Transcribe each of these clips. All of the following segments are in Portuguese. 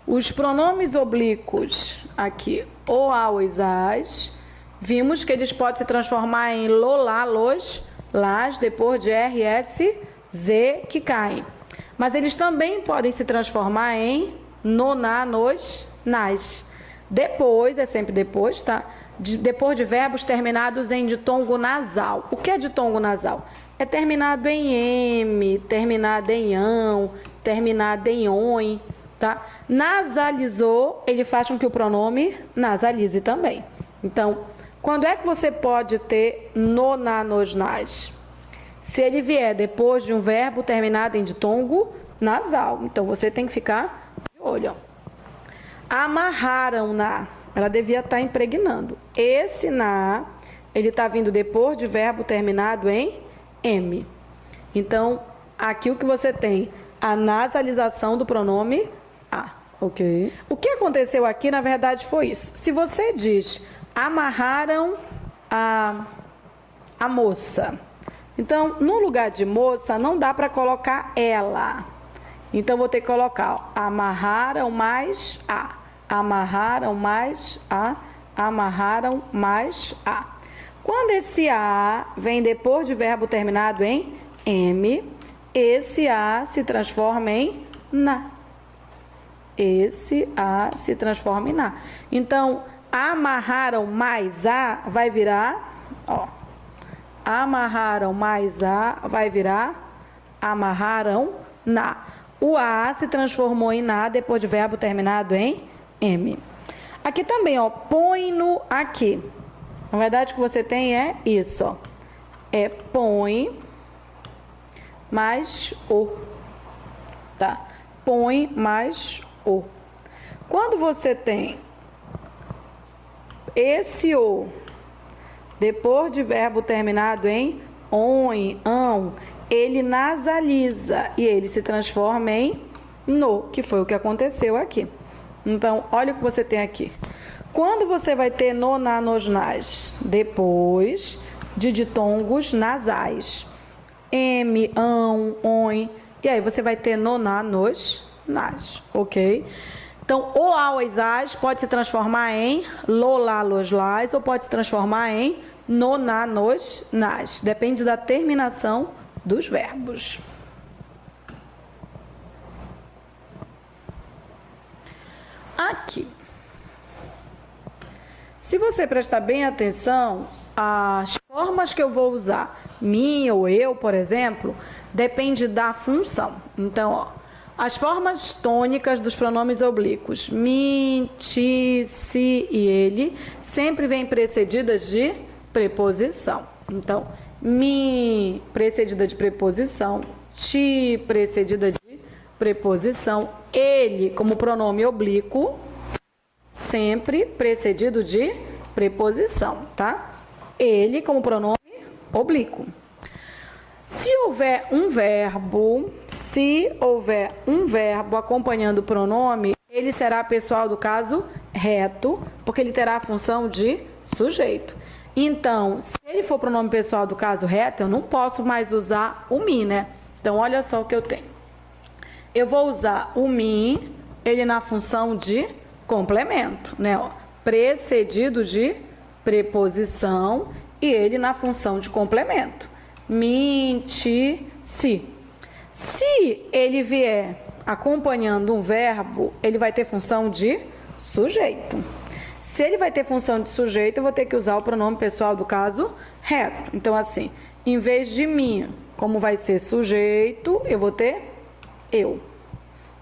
Os pronomes oblíquos aqui, o, a, os, as, vimos que eles podem se transformar em lo, lá, los, las, depois de R, S, Z, que caem. Mas eles também podem se transformar em no, na, nos, nas. Depois, é sempre depois, tá? Depois de verbos terminados em ditongo nasal. O que é ditongo nasal? É terminado em M, terminado em ão, terminado em on, tá? Nasalizou, ele faz com que o pronome nasalize também. Então, quando é que você pode ter no, na, nos, nas? Se ele vier depois de um verbo terminado em ditongo nasal. Então, você tem que ficar de olho. Amarraram-na. Ela devia estar impregnando. Esse na, ele está vindo depois de verbo terminado em M. Então, aqui o que você tem? A nasalização do pronome a. Ok. O que aconteceu aqui, na verdade, foi isso. Se você diz amarraram a moça. Então, no lugar de moça, não dá para colocar ela. Então, vou ter que colocar amarraram mais a. Amarraram mais a. Amarraram mais a. Quando esse a vem depois de verbo terminado em M, esse a se transforma em na. Esse a se transforma em na. Então, amarraram mais a vai virar, ó. Amarraram mais a vai virar amarraram na. O a se transformou em na depois de verbo terminado em M. Aqui também, ó, põe no aqui. Na verdade, o que você tem é isso, ó. É põe mais o, tá? Põe mais o. Quando você tem esse o depois de verbo terminado em on, ão, ele nasaliza e ele se transforma em no, que foi o que aconteceu aqui. Então, olha o que você tem aqui. Quando você vai ter no, na, nos, nas? Depois de ditongos nasais. M, ão, on. E aí você vai ter no, na, nos, nas. Ok? Então, o, a, os, as pode se transformar em lo, lá, los, las, ou pode se transformar em no, na, nos, nas. Depende da terminação dos verbos. Aqui. Se você prestar bem atenção, as formas que eu vou usar, mim ou eu, por exemplo, depende da função. Então, ó, as formas tônicas dos pronomes oblíquos, mim, ti, si e ele, sempre vêm precedidas de preposição. Então, mim precedida de preposição, ti precedida de preposição, ele como pronome oblíquo, sempre precedido de preposição, tá? Ele como pronome oblíquo. Se houver um verbo acompanhando o pronome, ele será pessoal do caso reto, porque ele terá a função de sujeito. Então, se ele for pronome pessoal do caso reto, eu não posso mais usar o me, né? Então, olha só o que eu tenho. Eu vou usar o me, ele na função de complemento, né? Ó, precedido de preposição e ele na função de complemento. Me, ti, si. Se ele vier acompanhando um verbo, ele vai ter função de sujeito. Se ele vai ter função de sujeito, eu vou ter que usar o pronome pessoal do caso reto. Então, assim, em vez de mim, como vai ser sujeito, eu vou ter eu.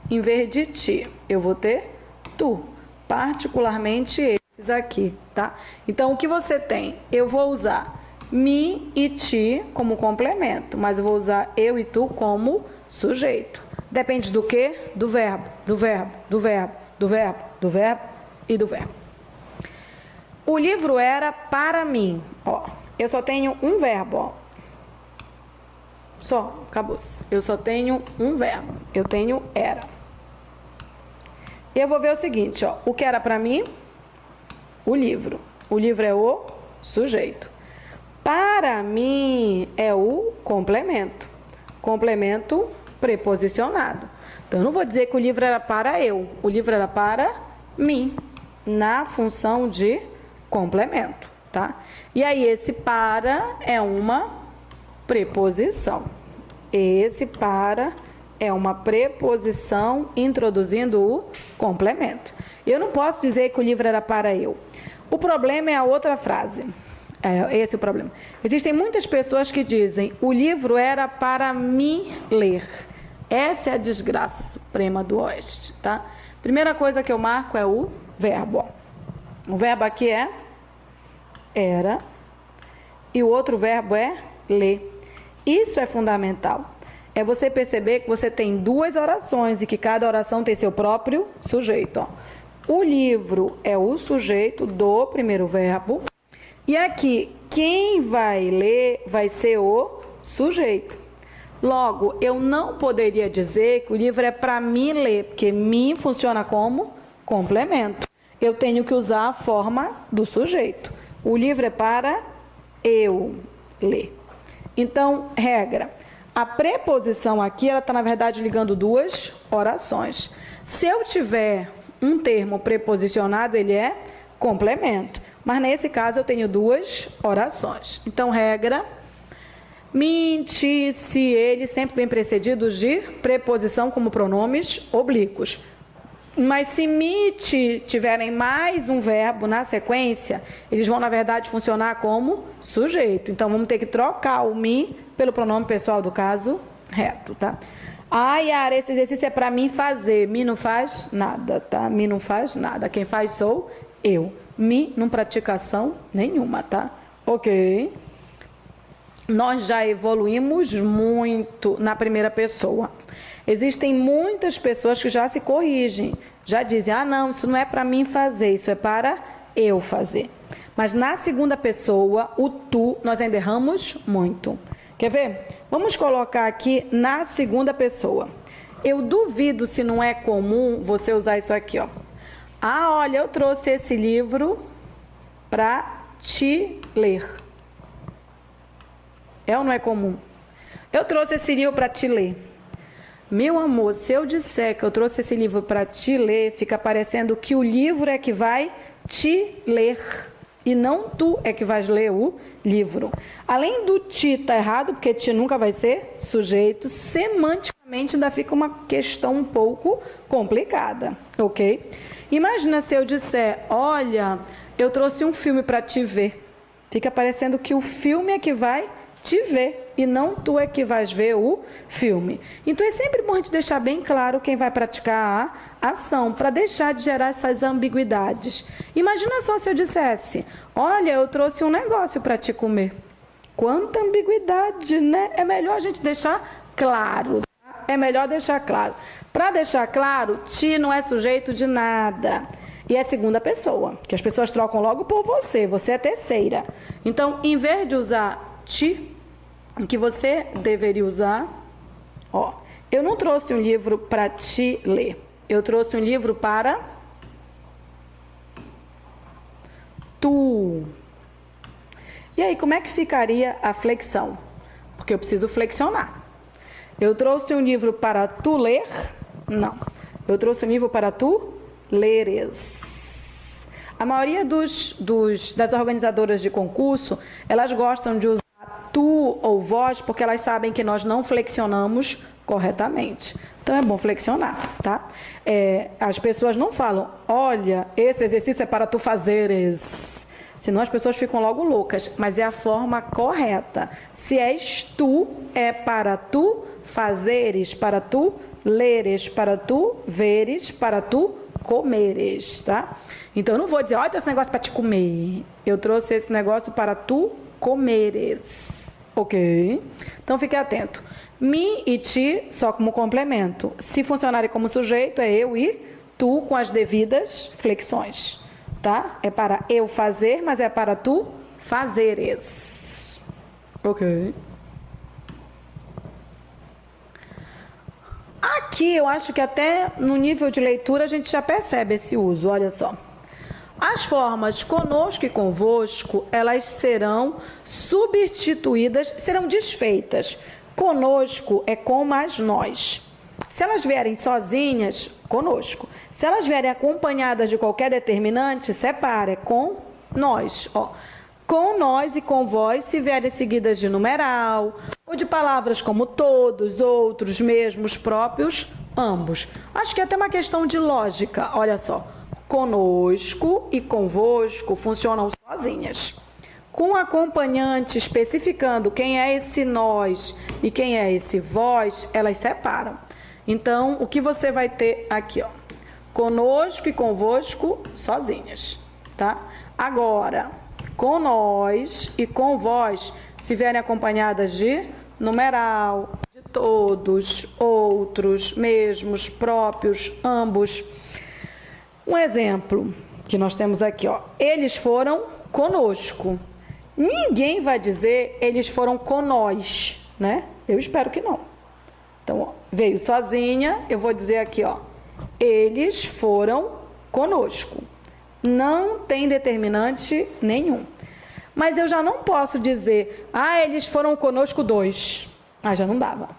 Em vez de ti, eu vou ter tu. Particularmente esses aqui, tá? Então, o que você tem? Eu vou usar me e ti como complemento, mas eu vou usar eu e tu como sujeito. Depende do quê? Do verbo, do verbo, do verbo, do verbo, do verbo e do verbo. O livro era para mim. Ó, eu só tenho um verbo, ó. Só, acabou-se. Eu só tenho um verbo. Eu tenho era. E eu vou ver o seguinte, ó. O que era para mim? O livro. O livro é o sujeito. Para mim é o complemento. Complemento preposicionado. Então, eu não vou dizer que o livro era para eu, o livro era para mim, na função de complemento, tá? E aí, esse para é uma preposição. Esse para é uma preposição introduzindo o complemento. Eu não posso dizer que o livro era para eu. O problema é a outra frase. Esse é o problema. Existem muitas pessoas que dizem, o livro era para me ler. Essa é a desgraça suprema do Oeste, tá? Primeira coisa que eu marco é o verbo. O verbo aqui é era e o outro verbo é ler. Isso é fundamental. É você perceber que você tem duas orações e que cada oração tem seu próprio sujeito. Ó. O livro é o sujeito do primeiro verbo. E aqui, quem vai ler vai ser o sujeito. Logo, eu não poderia dizer que o livro é para mim ler, porque mim funciona como complemento. Eu tenho que usar a forma do sujeito. O livro é para eu ler. Então, regra. A preposição aqui, ela está, na verdade, ligando duas orações. Se eu tiver um termo preposicionado, ele é complemento. Mas, nesse caso, eu tenho duas orações. Então, regra, me, ti, se, ele, sempre vem precedidos de preposição como pronomes oblíquos. Mas se me, ti tiverem mais um verbo na sequência, eles vão, na verdade, funcionar como sujeito. Então, vamos ter que trocar o me pelo pronome pessoal do caso reto, tá? Yara, esse exercício é para mim fazer. Me não faz nada, tá? Me não faz nada. Quem faz sou eu. Me não pratica ação nenhuma, tá? Ok. Nós já evoluímos muito na primeira pessoa. Existem muitas pessoas que já se corrigem, já dizem, não, isso não é para mim fazer, isso é para eu fazer. Mas na segunda pessoa, o tu, nós ainda erramos muito. Quer ver? Vamos colocar aqui na segunda pessoa. Eu duvido, se não é comum, você usar isso aqui, ó. Olha, eu trouxe esse livro para te ler. É ou não é comum? Eu trouxe esse livro para te ler. Meu amor, se eu disser que eu trouxe esse livro para te ler, fica parecendo que o livro é que vai te ler e não tu é que vais ler o livro. Além do ti tá errado, porque ti nunca vai ser sujeito, semanticamente ainda fica uma questão um pouco complicada, ok? Imagina se eu disser, olha, eu trouxe um filme para te ver. Fica parecendo que o filme é que vai te ver e não tu é que vais ver o filme. Então é sempre bom a gente deixar bem claro quem vai praticar a ação, para deixar de gerar essas ambiguidades. Imagina só se eu dissesse, olha, eu trouxe um negócio para te comer. Quanta ambiguidade, né? É melhor a gente deixar claro. Tá? É melhor deixar claro. Para deixar claro, ti não é sujeito de nada. E é segunda pessoa, que as pessoas trocam logo por você. Você é terceira. Então, em vez de usar ti, o que você deveria usar, eu não trouxe um livro para te ler, eu trouxe um livro para tu. E aí, como é que ficaria a flexão? Porque eu preciso flexionar. Eu trouxe um livro para tu ler? Não. Eu trouxe um livro para tu leres. A maioria das organizadoras de concurso, elas gostam de usar tu ou vós, porque elas sabem que nós não flexionamos corretamente. Então, é bom flexionar, tá? As pessoas não falam, olha, esse exercício é para tu fazeres. Senão as pessoas ficam logo loucas, mas é a forma correta. Se és tu, é para tu fazeres, para tu leres, para tu veres, para tu comeres, tá? Então, eu não vou dizer, olha, esse negócio para te comer. Eu trouxe esse negócio para tu comeres. Ok? Então, fique atento. Me e ti só como complemento. Se funcionarem como sujeito, é eu e tu com as devidas flexões. Tá? É para eu fazer, mas é para tu fazeres. Ok? Aqui, eu acho que até no nível de leitura a gente já percebe esse uso. Olha só. As formas conosco e convosco, elas serão substituídas, serão desfeitas Conosco é com mais nós. Se elas vierem sozinhas, conosco. Se elas vierem acompanhadas de qualquer determinante, separa, é com nós. Ó, com nós e com vós, se vierem seguidas de numeral, ou de palavras como todos, outros, mesmos, próprios, ambos. Acho que é até uma questão de lógica, olha só. Conosco e convosco funcionam sozinhas. Com acompanhante especificando quem é esse nós e quem é esse vós, elas separam. Então, o que você vai ter aqui, ó? Conosco e convosco, sozinhas, tá? Agora, com nós e com vós, se vierem acompanhadas de numeral, de todos, outros, mesmos, próprios, ambos. Um exemplo que nós temos aqui, ó. Eles foram conosco. Ninguém vai dizer eles foram com nós, né? Eu espero que não. Então, ó, veio sozinha, eu vou dizer aqui, ó. Eles foram conosco. Não tem determinante nenhum. Mas eu já não posso dizer, eles foram conosco dois. Já não dava.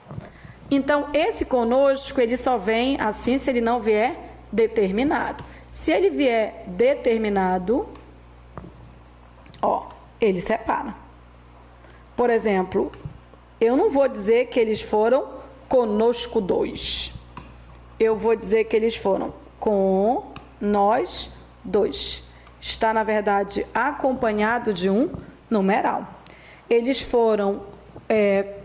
Então, esse conosco, ele só vem assim se ele não vier determinado. Se ele vier determinado, ó, ele separa. Por exemplo, eu não vou dizer que eles foram conosco dois. Eu vou dizer que eles foram com nós dois. Está, na verdade, acompanhado de um numeral. Eles foram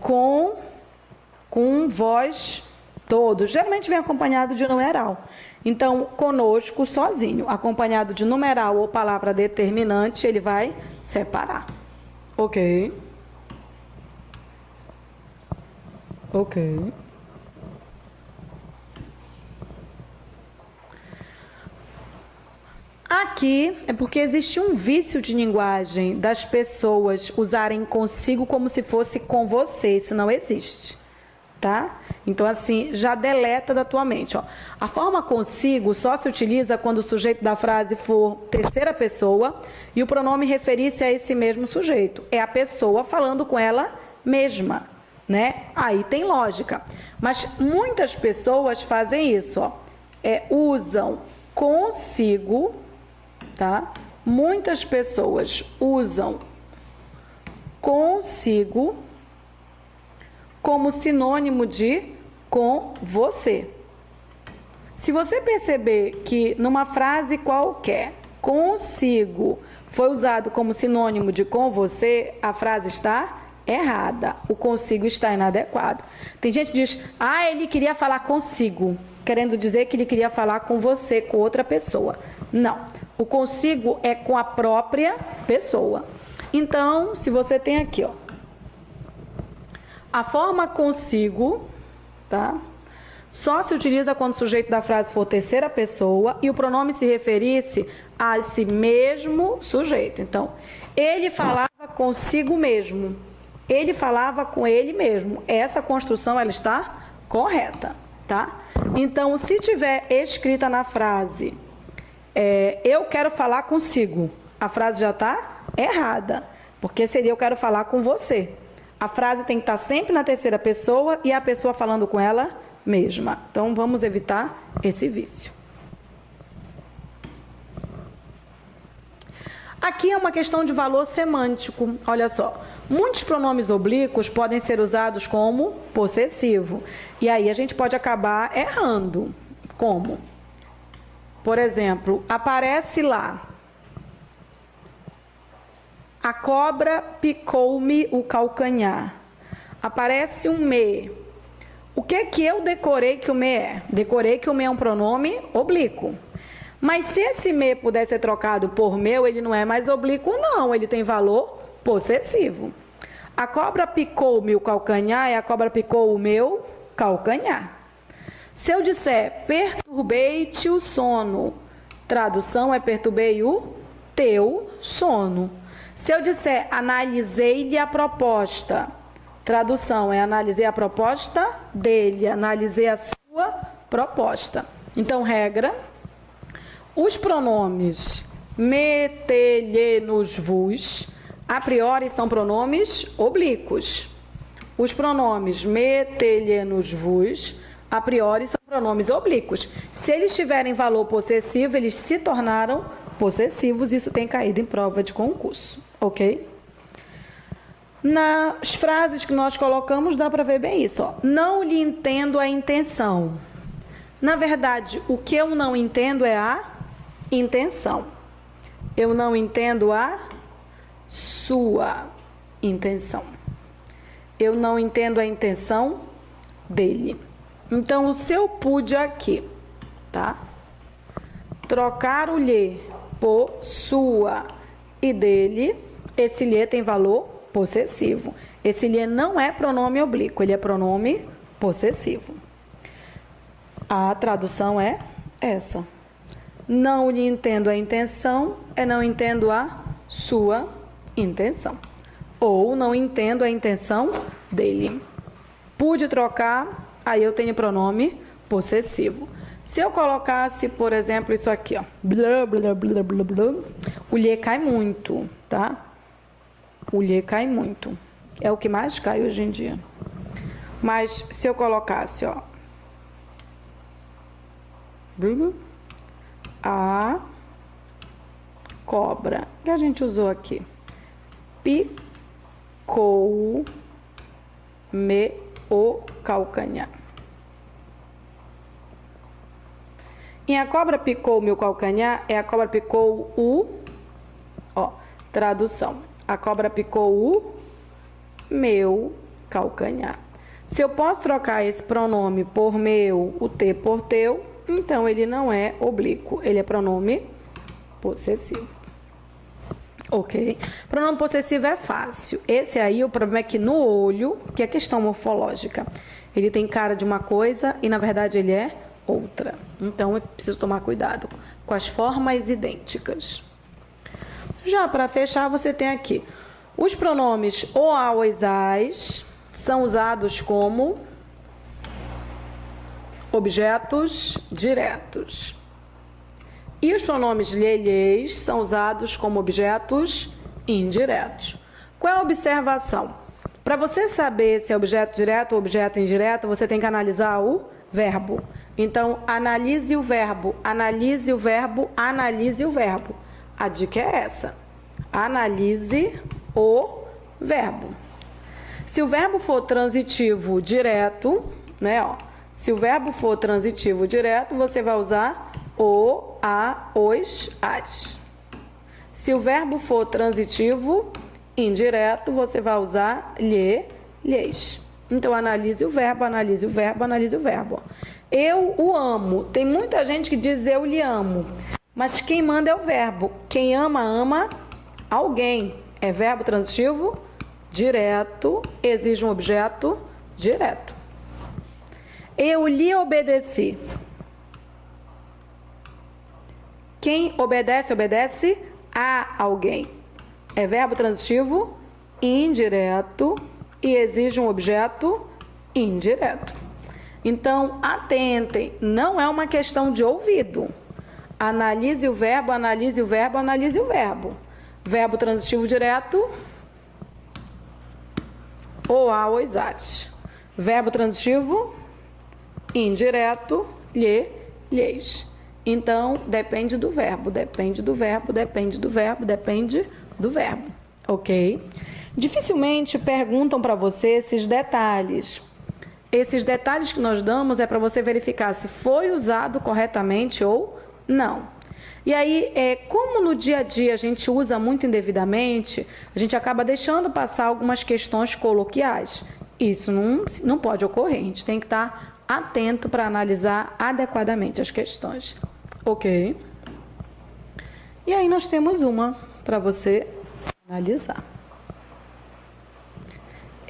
com vós todos. Geralmente vem acompanhado de numeral. Então, conosco sozinho, acompanhado de numeral ou palavra determinante, ele vai separar. Ok. Ok. Aqui é porque existe um vício de linguagem das pessoas usarem consigo como se fosse com você. Isso não existe, tá? Então, assim, já deleta da tua mente, ó. A forma consigo só se utiliza quando o sujeito da frase for terceira pessoa e o pronome referir-se a esse mesmo sujeito. É a pessoa falando com ela mesma, né? Aí tem lógica. Mas muitas pessoas fazem isso, ó. Usam consigo, tá? Muitas pessoas usam consigo como sinônimo de com você. Se você perceber que numa frase qualquer, consigo foi usado como sinônimo de com você, a frase está errada. O consigo está inadequado. Tem gente que diz, ele queria falar consigo, querendo dizer que ele queria falar com você, com outra pessoa. Não. O consigo é com a própria pessoa. Então, se você tem aqui, ó, a forma consigo, tá? Só se utiliza quando o sujeito da frase for terceira pessoa e o pronome se referisse a esse mesmo sujeito. Então, ele falava consigo mesmo. Ele falava com ele mesmo. Essa construção, ela está correta, tá? Então, se tiver escrita na frase, eu quero falar consigo, a frase já está errada, porque seria eu quero falar com você. A frase tem que estar sempre na terceira pessoa e a pessoa falando com ela mesma. Então, vamos evitar esse vício. Aqui é uma questão de valor semântico. Olha só, muitos pronomes oblíquos podem ser usados como possessivo. E aí a gente pode acabar errando. Como? Por exemplo, aparece lá. A cobra picou-me o calcanhar. Aparece um me. O que que eu decorei que o me é? Decorei que o me é um pronome oblíquo. Mas se esse me puder ser trocado por meu, ele não é mais oblíquo, não. Ele tem valor possessivo. A cobra picou-me o calcanhar e a cobra picou o meu calcanhar. Se eu disser perturbei-te o sono, tradução é perturbei o teu sono. Se eu disser analisei-lhe a proposta, tradução é analisei a proposta dele, analisei a sua proposta. Então, regra, os pronomes me, te, lhe, nos, vos, a priori são pronomes oblíquos. os pronomes me, te, nos, vos, a priori são pronomes oblíquos. Se eles tiverem valor possessivo, eles se tornaram possessivos. Isso tem caído em prova de concurso, ok? Nas frases que nós colocamos, dá para ver bem isso, ó. Não lhe entendo a intenção. Na verdade, o que eu não entendo é a intenção. Eu não entendo a sua intenção. Eu não entendo a intenção dele. Então, o seu pude aqui, tá? Trocar o lhe por sua e dele, esse lhe tem valor possessivo. Esse lhe não é pronome oblíquo, ele é pronome possessivo. A tradução é essa. Não lhe entendo a intenção, é não entendo a sua intenção. Ou não entendo a intenção dele. Pude trocar, aí eu tenho pronome possessivo. Se eu colocasse, por exemplo, isso aqui, ó, blá, blá, blá, blá, blá, o lhe cai muito, tá? O lhe cai muito. É o que mais cai hoje em dia. Mas se eu colocasse, ó, a cobra, que a gente usou aqui, picou-me o calcanhar. E a cobra picou o meu calcanhar, é a cobra picou o, ó, tradução. A cobra picou o meu calcanhar. Se eu posso trocar esse pronome por meu, o te por teu, então ele não é oblíquo, ele é pronome possessivo. Ok? Pronome possessivo é fácil. Esse aí, o problema é que no olho, que é questão morfológica, ele tem cara de uma coisa e na verdade ele é outra. Então, eu preciso tomar cuidado com as formas idênticas. Já para fechar, você tem aqui os pronomes o, a, os, as são usados como objetos diretos. E os pronomes lhe, lhes são usados como objetos indiretos. Qual é a observação? Para você saber se é objeto direto ou objeto indireto, você tem que analisar o verbo. Então, analise o verbo, analise o verbo, analise o verbo. A dica é essa. Analise o verbo. Se o verbo for transitivo direto, né, ó, se o verbo for transitivo direto, você vai usar o, a, os, as. Se o verbo for transitivo indireto, você vai usar lhe, lhes. Então, analise o verbo, analise o verbo, analise o verbo. Eu o amo. Tem muita gente que diz eu lhe amo. Mas quem manda é o verbo. Quem ama, ama alguém. É verbo transitivo direto, exige um objeto direto. Eu lhe obedeci. Quem obedece, obedece a alguém. É verbo transitivo indireto e exige um objeto indireto. Então, atentem, não é uma questão de ouvido. Analise o verbo, analise o verbo, analise o verbo. Verbo transitivo direto, o, a, os, as. Verbo transitivo indireto, lhe, lhes. Então, depende do verbo, depende do verbo, depende do verbo, depende do verbo, ok? Dificilmente perguntam para você esses detalhes. Esses detalhes que nós damos é para você verificar se foi usado corretamente ou não. E aí, como no dia a dia a gente usa muito indevidamente, a gente acaba deixando passar algumas questões coloquiais. Isso não pode ocorrer, a gente tem que estar atento para analisar adequadamente as questões. Ok? E aí nós temos uma para você analisar.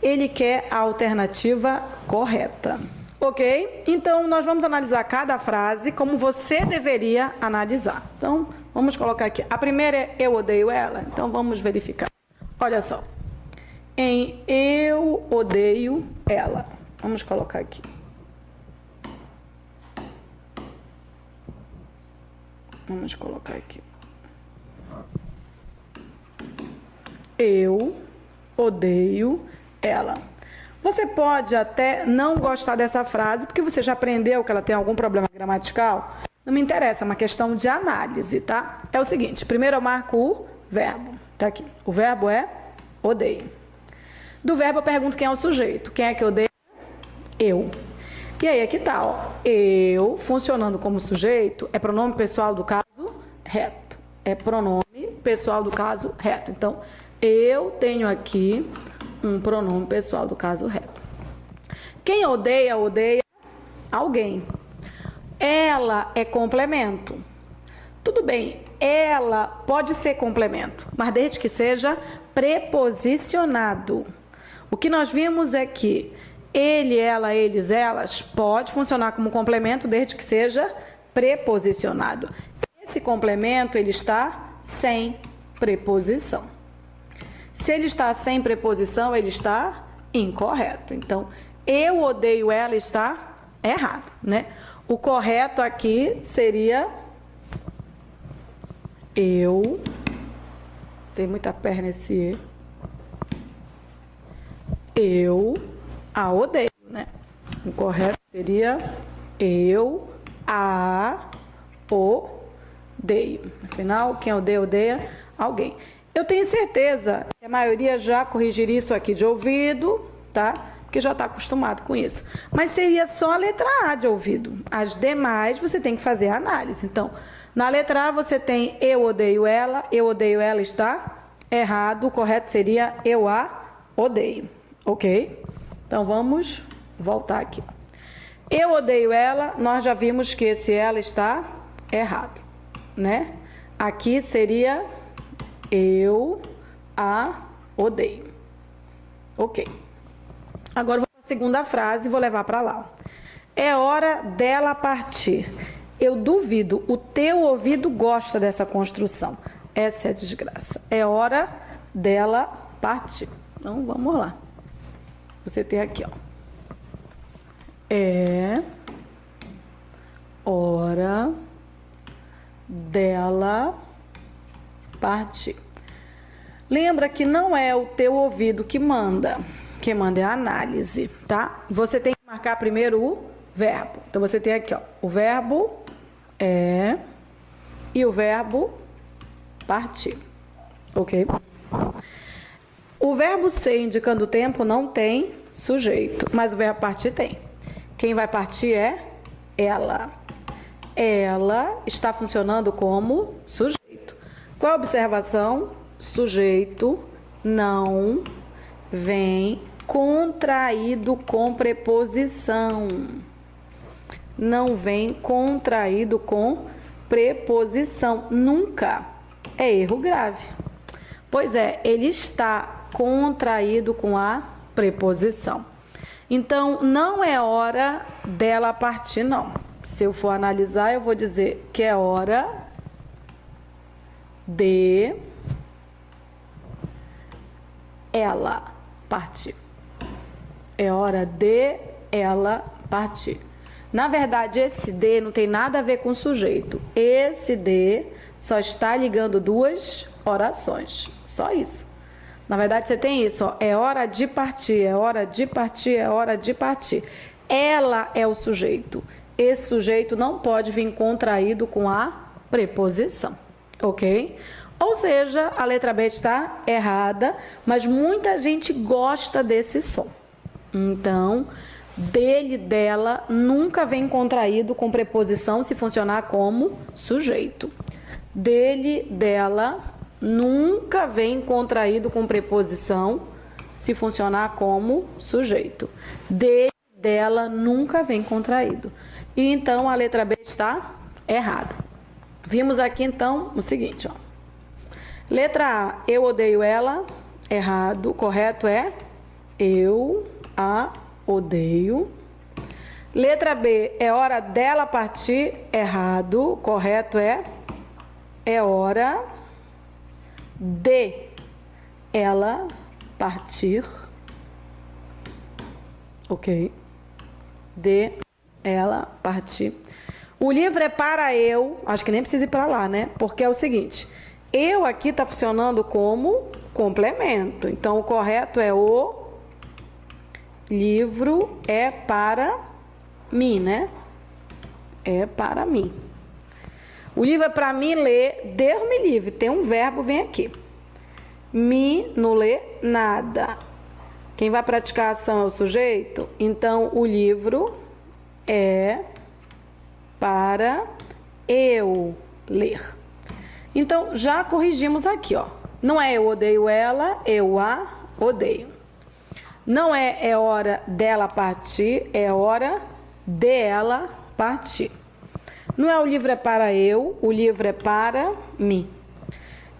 Ele quer a alternativa correta. Ok? Então, nós vamos analisar cada frase como você deveria analisar. Então, vamos colocar aqui. A primeira é eu odeio ela. Então, vamos verificar. Olha só. Em eu odeio ela. Vamos colocar aqui. Vamos colocar aqui. Eu odeio ela. Você pode até não gostar dessa frase, porque você já aprendeu que ela tem algum problema gramatical. Não me interessa, é uma questão de análise, tá? É o seguinte, primeiro eu marco o verbo. Tá aqui. O verbo é odeio. Do verbo eu pergunto quem é o sujeito. Quem é que odeia? Eu. E aí aqui tá, ó. Eu, funcionando como sujeito, é pronome pessoal do caso reto. É pronome pessoal do caso reto. Então, eu tenho aqui um pronome pessoal do caso reto. Quem odeia, odeia alguém. Ela é complemento. Tudo bem, ela pode ser complemento, mas desde que seja preposicionado. O que nós vimos é que ele, ela, eles, elas pode funcionar como complemento desde que seja preposicionado. Esse complemento ele está sem preposição. Se ele está sem preposição, ele está incorreto. Então, eu odeio ela está errado, né? O correto aqui seria eu. Tem muita perna esse E. Eu a odeio, né? O correto seria eu a odeio. Afinal, quem odeia, odeia alguém. Eu tenho certeza que a maioria já corrigiria isso aqui de ouvido, tá? Porque já está acostumado com isso. Mas seria só a letra A de ouvido. As demais você tem que fazer a análise. Então, na letra A você tem eu odeio ela está errado. O correto seria eu a odeio. Ok? Então, vamos voltar aqui. Eu odeio ela, nós já vimos que esse ela está errado, né? Aqui seria eu a odeio. Ok. Agora eu vou para a segunda frase e vou levar para lá. É hora dela partir. Eu duvido, o teu ouvido gosta dessa construção. Essa é a desgraça. É hora dela partir. Então, vamos lá. Você tem aqui, ó. É hora dela partir. Lembra que não é o teu ouvido que manda. Quem manda é a análise, tá? Você tem que marcar primeiro o verbo. Então, você tem aqui, ó, o verbo é e o verbo partir. Ok? O verbo ser indicando o tempo não tem sujeito, mas o verbo partir tem. Quem vai partir é ela. Ela está funcionando como sujeito. Qual a observação? Sujeito não vem contraído com preposição. Não vem contraído com preposição. Nunca. É erro grave. Pois é, ele está contraído com a preposição. Então, não é hora dela partir, não. Se eu for analisar, eu vou dizer que é hora de ela partir. É hora de ela partir. Na verdade, esse de não tem nada a ver com sujeito. Esse de só está ligando duas orações. Só isso. Na verdade, você tem isso, ó. É hora de partir, é hora de partir, é hora de partir. Ela é o sujeito. Esse sujeito não pode vir contraído com a preposição. Ok? Ou seja, a letra B está errada, mas muita gente gosta desse som. Então, dele, dela, nunca vem contraído com preposição se funcionar como sujeito. Dele, dela, nunca vem contraído com preposição se funcionar como sujeito. Dele, dela, nunca vem contraído. E então, a letra B está errada. Vimos aqui, então, o seguinte, ó. Letra A, eu odeio ela, errado. O correto é eu a odeio. Letra B, é hora dela partir, errado. O correto é hora de ela partir. Ok? De ela partir. O livro é para eu, acho que nem precisa ir para lá, né? Porque é o seguinte, eu aqui está funcionando como complemento. Então, o correto é o livro é para mim, né? É para mim. O livro é para mim ler, Deus me livre. Tem um verbo, vem aqui. Me não lê nada. Quem vai praticar a ação é o sujeito. Então, o livro é para eu ler. Então, já corrigimos aqui, ó. Não é eu odeio ela, eu a odeio. Não é hora dela partir, é hora dela partir. Não é o livro é para eu, o livro é para mim.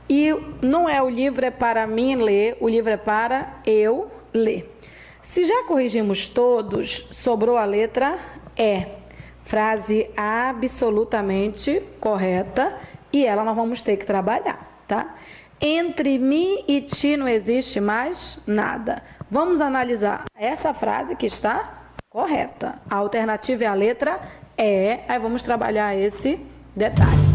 E não é o livro é para mim ler, o livro é para eu ler. Se já corrigimos todos, sobrou a letra E. Frase absolutamente correta e ela nós vamos ter que trabalhar, tá? Entre mim e ti não existe mais nada. Vamos analisar essa frase que está correta. A alternativa é a letra E. Aí vamos trabalhar esse detalhe.